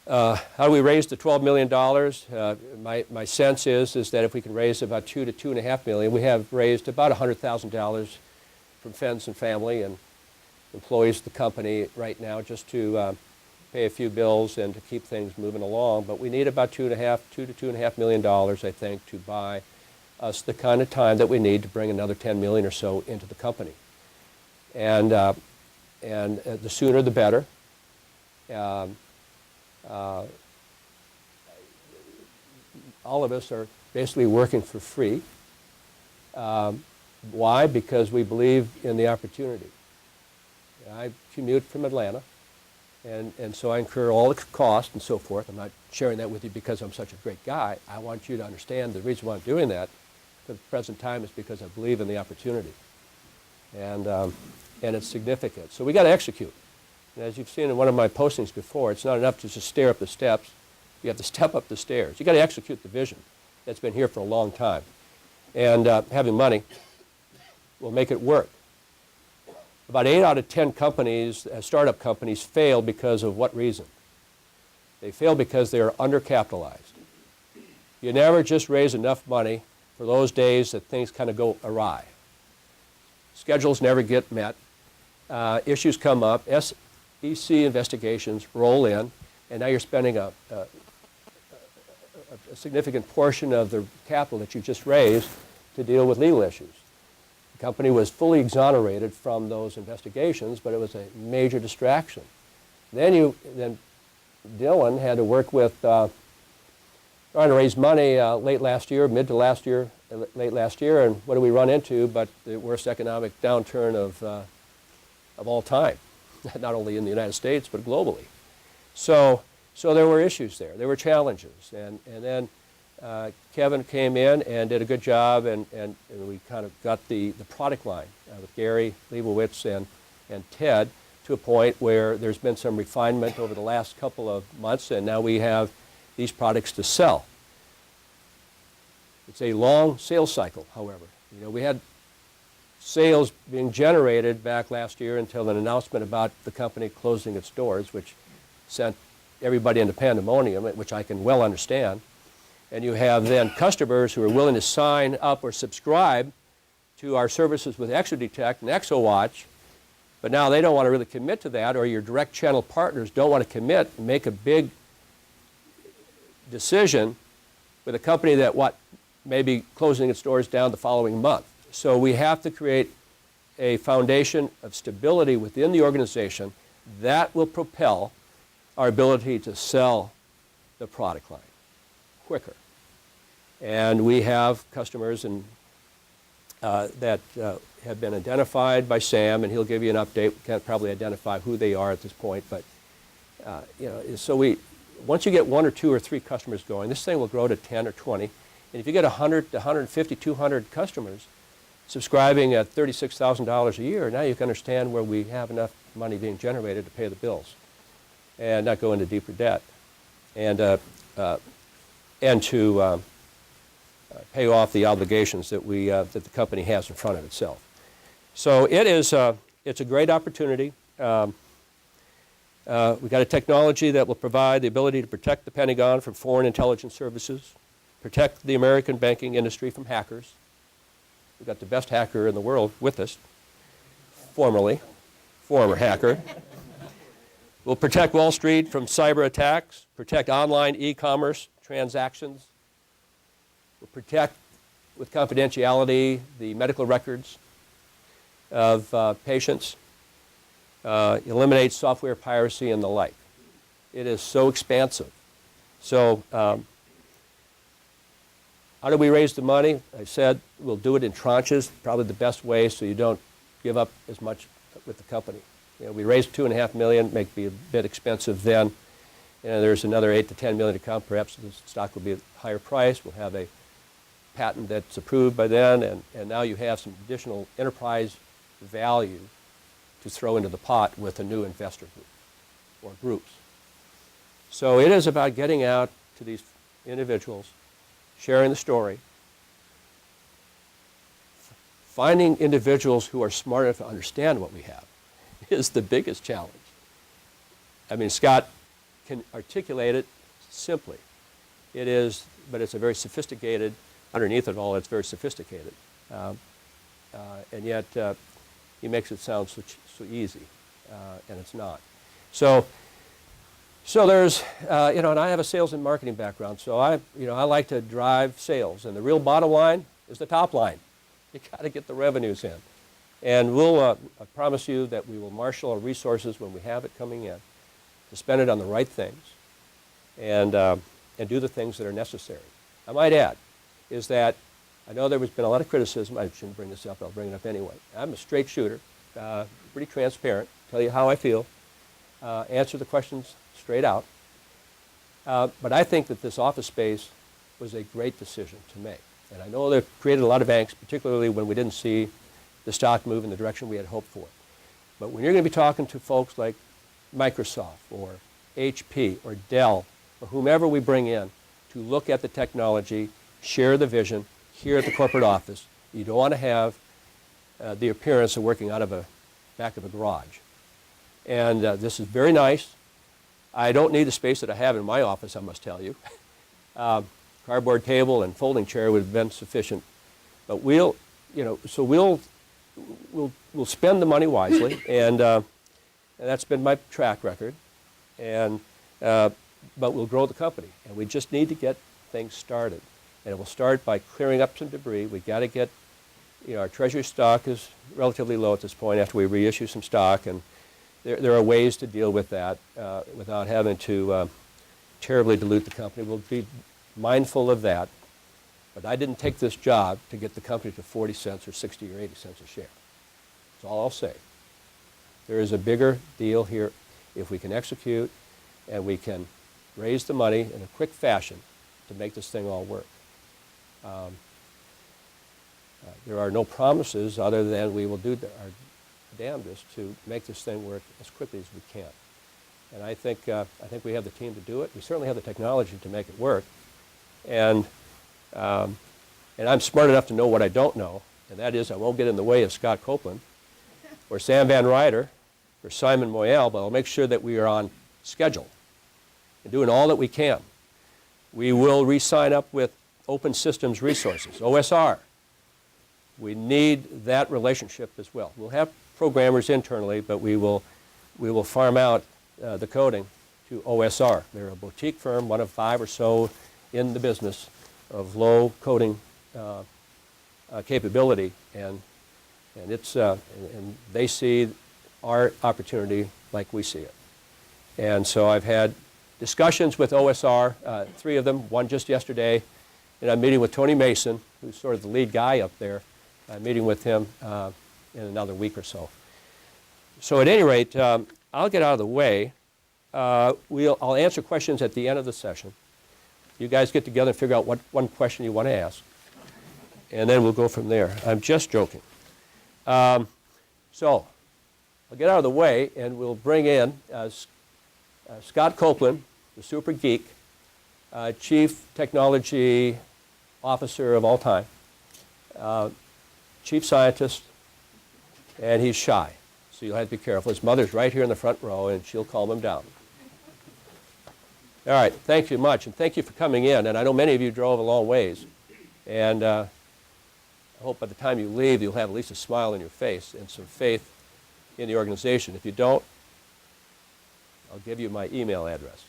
How do we raise the $12 million? My sense is that if we can raise about $2 to $2.5 million, we have raised about $100,000 from friends and family and employees of the company right now just to pay a few bills and to keep things moving along. But we need about $2 to $2.5 million, I think, to buy us the kind of time that we need to bring another $10 million or so into the company. And the sooner the better. All of us are basically working for free. Why? Because we believe in the opportunity. I commute from Atlanta, and so I incur all the cost and so forth. I'm not sharing that with you because I'm such a great guy. I want you to understand the reason why I'm doing that for the present time is because I believe in the opportunity. And it's significant. So we got to execute. And as you've seen in one of my postings before, it's not enough to just stare up the steps. You have to step up the stairs. You got to execute the vision that's been here for a long time. And having money will make it work. About 8 out of 10 companies, startup companies, fail because of what reason? They fail because they are undercapitalized. You never just raise enough money for those days that things kind of go awry. Schedules never get met. Issues come up. SEC investigations roll in, and now you're spending a significant portion of the capital that you just raised to deal with legal issues. The company was fully exonerated from those investigations, but it was a major distraction. Then Dylan had to work with trying to raise money late last year, late last year, and what do we run into but the worst economic downturn of all time, not only in the United States but globally. So there were issues there. There were challenges, and then Kevin came in and did a good job, and we kind of got the product line with Gary Leibowitz and Ted to a point where there's been some refinement over the last couple of months, and now we have these products to sell. It's a long sales cycle, however. You know, we had sales being generated back last year until an announcement about the company closing its doors, which sent everybody into pandemonium, which I can well understand. And you have then customers who are willing to sign up or subscribe to our services with ExoDetect and ExoWatch, but now they don't want to really commit to that, or your direct channel partners don't want to commit and make a big decision with a company that may be closing its doors down the following month. So we have to create a foundation of stability within the organization that will propel our ability to sell the product line quicker. And we have customers that have been identified by Sam, and he'll give you an update. We can't probably identify who they are at this point, but so once you get 1 or 2 or 3 customers going, this thing will grow to 10 or 20. And if you get 100 to 150, 200 customers subscribing at $36,000 a year, now you can understand where we have enough money being generated to pay the bills and not go into deeper debt, and to pay off the obligations that that the company has in front of itself. So it's a great opportunity. We've got a technology that will provide the ability to protect the Pentagon from foreign intelligence services, protect the American banking industry from hackers. We've got the best hacker in the world with us, former hacker. We'll protect Wall Street from cyber attacks, protect online e-commerce transactions. We'll protect, with confidentiality, the medical records of patients, eliminate software piracy and the like. It is so expansive. So how do we raise the money? I said we'll do it in tranches, probably the best way so you don't give up as much with the company. You know, we raised $2.5 million, may be a bit expensive then. And there's another $8 to $10 million to come. Perhaps the stock will be at a higher price. We'll have a patent that's approved by then, and now you have some additional enterprise value to throw into the pot with a new investor group or groups. So it is about getting out to these individuals, sharing the story, finding individuals who are smart enough to understand what we have is the biggest challenge. I mean, Scott can articulate it simply. It is, but it's a very sophisticated, underneath it all, it's very sophisticated. And yet, he makes it sound so easy, and it's not. So there's, and I have a sales and marketing background, so I like to drive sales, and the real bottom line is the top line. You got to get the revenues in. And I promise you that we will marshal our resources when we have it coming in to spend it on the right things and do the things that are necessary. I might add is that I know there has been a lot of criticism. I shouldn't bring this up. I'll bring it up anyway. I'm a straight shooter, pretty transparent, tell you how I feel, answer the questions straight out. But I think that this office space was a great decision to make. And I know they've created a lot of angst, particularly when we didn't see the stock move in the direction we had hoped for. But when you're going to be talking to folks like Microsoft or HP or Dell or whomever we bring in to look at the technology, share the vision here at the corporate office, you don't want to have the appearance of working out of a back of a garage. And this is very nice. I don't need the space that I have in my office, I must tell you. Cardboard table and folding chair would have been sufficient. But we'll spend the money wisely, and that's been my track record. And but we'll grow the company, and we just need to get things started. And it will start by clearing up some debris. We got to get, our treasury stock is relatively low at this point after we reissue some stock, and there are ways to deal with that without having to terribly dilute the company. We'll be mindful of that. But I didn't take this job to get the company to 40 cents or 60 or 80 cents a share. That's all I'll say. There is a bigger deal here if we can execute and we can raise the money in a quick fashion to make this thing all work. There are no promises other than we will do our damnedest to make this thing work as quickly as we can. And I think we have the team to do it. We certainly have the technology to make it work. And I'm smart enough to know what I don't know, and that is I won't get in the way of Scott Copeland or Sam Van Ryder or Simon Moyal, but I'll make sure that we are on schedule and doing all that we can. We will re-sign up with Open Systems Resources, OSR. We need that relationship as well. We'll have programmers internally, but we will farm out the coding to OSR. They're a boutique firm, one of 5 or so in the business of low coding capability, and they see our opportunity like we see it. And so I've had discussions with OSR, 3 of them, one just yesterday, and I'm meeting with Tony Mason, who's sort of the lead guy up there. I'm meeting with him in another week or so. So at any rate, I'll get out of the way. I'll answer questions at the end of the session. You guys get together and figure out what one question you want to ask, and then we'll go from there. I'm just joking. So I'll get out of the way, and we'll bring in Scott Copeland, the super geek, Chief Technology Officer of all time, Chief Scientist, and he's shy, so you'll have to be careful. His mother's right here in the front row, and she'll calm him down. All right, thank you much, and thank you for coming in. And I know many of you drove a long ways, and I hope by the time you leave, you'll have at least a smile on your face and some faith in the organization. If you don't, I'll give you my email address.